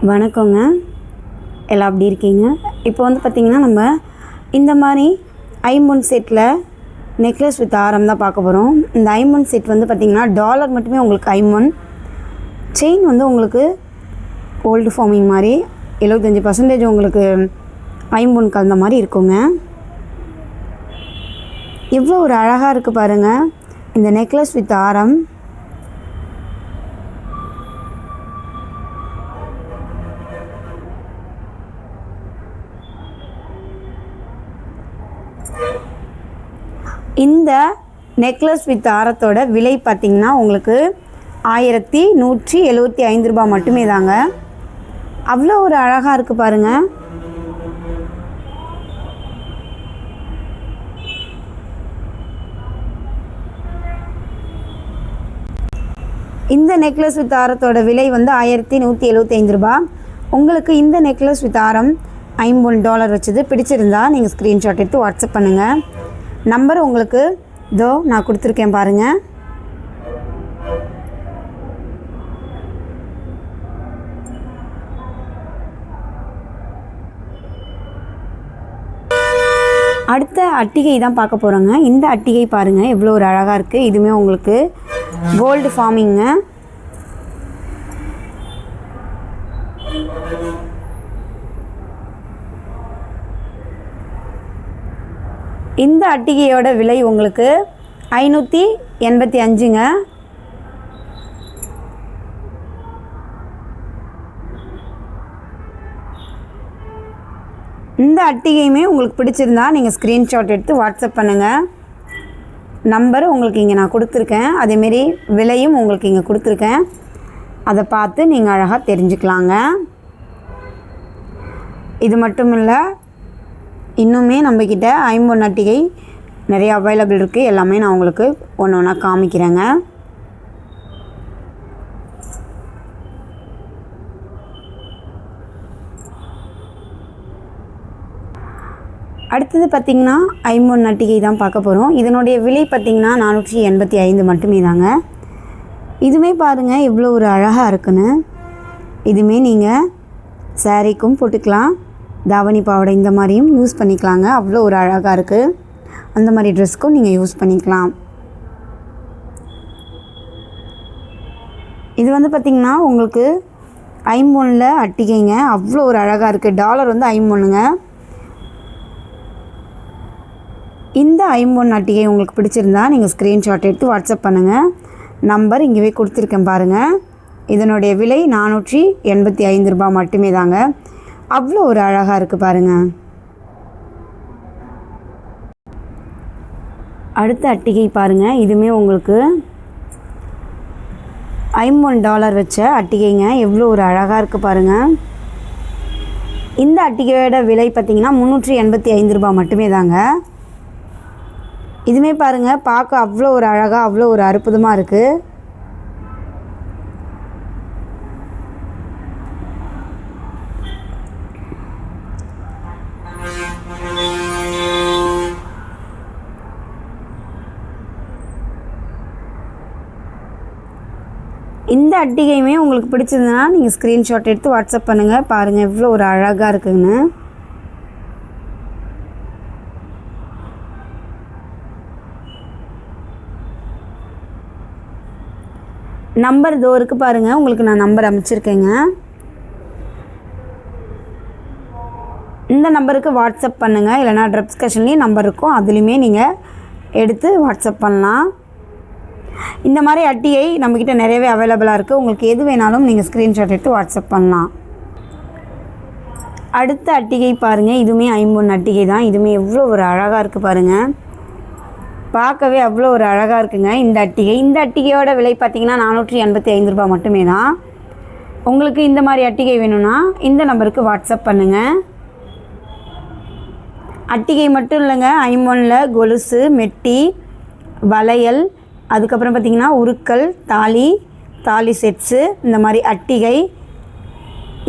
வணக்கங்க. எல்லாம் எப்படி இருக்கீங்க? இப்போ வந்து பார்த்திங்கன்னா நம்ம இந்த மாதிரி ஐம்பொன் செட்டில் நெக்லஸ் வித் ஆரம் தான் பார்க்க போகிறோம். இந்த ஐம்பொன் செட் வந்து பார்த்திங்கன்னா டாலர் மட்டுமே உங்களுக்கு ஐம்பொன், செயின் வந்து உங்களுக்கு ஓல்டு ஃபார்மிங் மாதிரி 75% உங்களுக்கு ஐம்பொன் கலந்த மாதிரி இருக்குங்க. எவ்வளோ ஒரு அழகாக இருக்குது பாருங்கள் இந்த நெக்லஸ் வித் ஆரம். இந்த நெக்லஸ் வித் ஆரத்தோட விலை பார்த்திங்கன்னா உங்களுக்கு 1175 ரூபாய் மட்டுமே தாங்க. அவ்வளோ ஒரு அழகாக இருக்குது பாருங்கள். இந்த நெக்லஸ் வித் ஆரத்தோட விலை வந்து 1175 ரூபாய். உங்களுக்கு இந்த நெக்லஸ் வித் ஆரம் $50 வச்சது பிடிச்சிருந்தா நீங்கள் ஸ்க்ரீன்ஷாட் எடுத்து வாட்ஸ்அப் பண்ணுங்கள். நம்பர் உங்களுக்கு இதோ நான் கொடுத்துருக்கேன் பாருங்கள். அடுத்த அட்டிகை தான் பார்க்க போகிறோங்க. இந்த அட்டிகை பாருங்கள் எவ்வளோ ஒரு அழகாக இருக்குது. இதுவுமே உங்களுக்கு கோல்டு ஃபார்மிங்க. இந்த அட்டிகையோட விலை உங்களுக்கு 585ங்க. இந்த அட்டிகையுமே உங்களுக்கு பிடிச்சிருந்தா நீங்கள் ஸ்க்ரீன்ஷாட் எடுத்து வாட்ஸ்அப் பண்ணுங்கள். நம்பர் உங்களுக்கு இங்கே நான் கொடுத்துருக்கேன். அதேமாரி விலையும் உங்களுக்கு இங்கே கொடுத்துருக்கேன். அதை பார்த்து நீங்கள் அழகாக தெரிஞ்சுக்கலாங்க. இது மட்டும் இல்லை, இன்னுமே நம்மக்கிட்ட ஐம்பொன் அட்டிகை நிறைய அவைலபிள் இருக்குது. எல்லாமே நான் உங்களுக்கு ஒன்று ஒன்றா காமிக்கிறேங்க. அடுத்தது பார்த்திங்கன்னா ஐம்பொன் அட்டிகை தான் பார்க்க போகிறோம். இதனுடைய விலை பார்த்திங்கன்னா 485 மட்டுமே தாங்க. இதுவுமே பாருங்கள் எவ்வளோ ஒரு அழகாக இருக்குன்னு. இதுவுமே நீங்கள் சாரீக்கும் போட்டுக்கலாம், தாவணி பாவாடை இந்த மாதிரியும் யூஸ் பண்ணிக்கலாங்க. அவ்வளோ ஒரு அழகாக இருக்குது. அந்த மாதிரி ட்ரெஸ்க்கும் நீங்கள் யூஸ் பண்ணிக்கலாம். இது வந்து பார்த்திங்கன்னா உங்களுக்கு ஐம்பொன்னில் அட்டிகைங்க. அவ்வளோ ஒரு அழகாக இருக்குது. டாலர் வந்து ஐம்பொன்னுங்க. இந்த ஐம்பொன் அட்டிகை உங்களுக்கு பிடிச்சிருந்தா நீங்கள் ஸ்க்ரீன்ஷாட் எடுத்து வாட்ஸ்அப் பண்ணுங்கள். நம்பர் இங்கேவே கொடுத்துருக்கேன் பாருங்கள். இதனுடைய விலை 485 ரூபாய் மட்டுமே தாங்க. அவ்வளோ ஒரு அழகாக இருக்குது பாருங்கள். அடுத்த அட்டிகை பாருங்கள். இதுவுமே உங்களுக்கு $50 வச்ச அட்டிகைங்க. எவ்வளோ ஒரு அழகாக இருக்குது பாருங்கள். இந்த அட்டிகையோட விலை பார்த்திங்கன்னா 385 ரூபாய் மட்டுமே தாங்க. இதுவுமே பாருங்கள் பார்க்க அவ்வளோ ஒரு அழகாக அவ்வளோ ஒரு அற்புதமாக இருக்குது. இந்த அட்டிகையுமே உங்களுக்கு பிடிச்சிருந்தனா நீங்கள் ஸ்க்ரீன்ஷாட் எடுத்து வாட்ஸ்அப் பண்ணுங்கள். பாருங்கள் எவ்வளோ ஒரு அழகாக இருக்குதுன்னு. நம்பர் இதோ இருக்குது பாருங்கள். உங்களுக்கு நான் நம்பர் அமைச்சிருக்கேங்க. இந்த நம்பருக்கு வாட்ஸ்அப் பண்ணுங்கள். இல்லைனா டிஸ்கஷன்லேயும் நம்பர் இருக்கும், அதுலேயுமே நீங்கள் எடுத்து வாட்ஸ்அப் பண்ணலாம். இந்த மாதிரி அட்டிகை நம்மக்கிட்ட நிறையவே அவைலபிளாக இருக்குது. உங்களுக்கு எது வேணாலும் நீங்கள் ஸ்க்ரீன்ஷாட் எடுத்து வாட்ஸ்அப் பண்ணலாம். அடுத்த அட்டிகை பாருங்கள். இதுவுமே ஐம்பொன் அட்டிகை தான். இதுவுமே எவ்வளோ ஒரு அழகாக இருக்குது பாருங்கள். பார்க்கவே அவ்வளோ ஒரு அழகாக இருக்குங்க இந்த அட்டிகை. இந்த அட்டிகையோட விலை பார்த்திங்கன்னா 485 ரூபாய் மட்டுமே தான். உங்களுக்கு இந்த மாதிரி அட்டிகை வேணும்னா இந்த நம்பருக்கு வாட்ஸ்அப் பண்ணுங்கள். அட்டிகை மட்டும் இல்லைங்க, ஐம்பொன்னில் கொலுசு, மெட்டி, வளையல், அதுக்கப்புறம் பார்த்திங்கன்னா உருக்கள், தாலி செட்ஸு, இந்த மாதிரி அட்டிகை,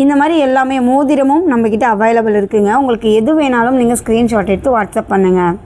இந்த மாதிரி எல்லாமே மோதிரமும் நம்மக்கிட்ட அவைலபிள் இருக்குதுங்க. உங்களுக்கு எது வேணாலும் நீங்கள் ஸ்க்ரீன்ஷாட் எடுத்து வாட்ஸ்அப் பண்ணுங்கள்.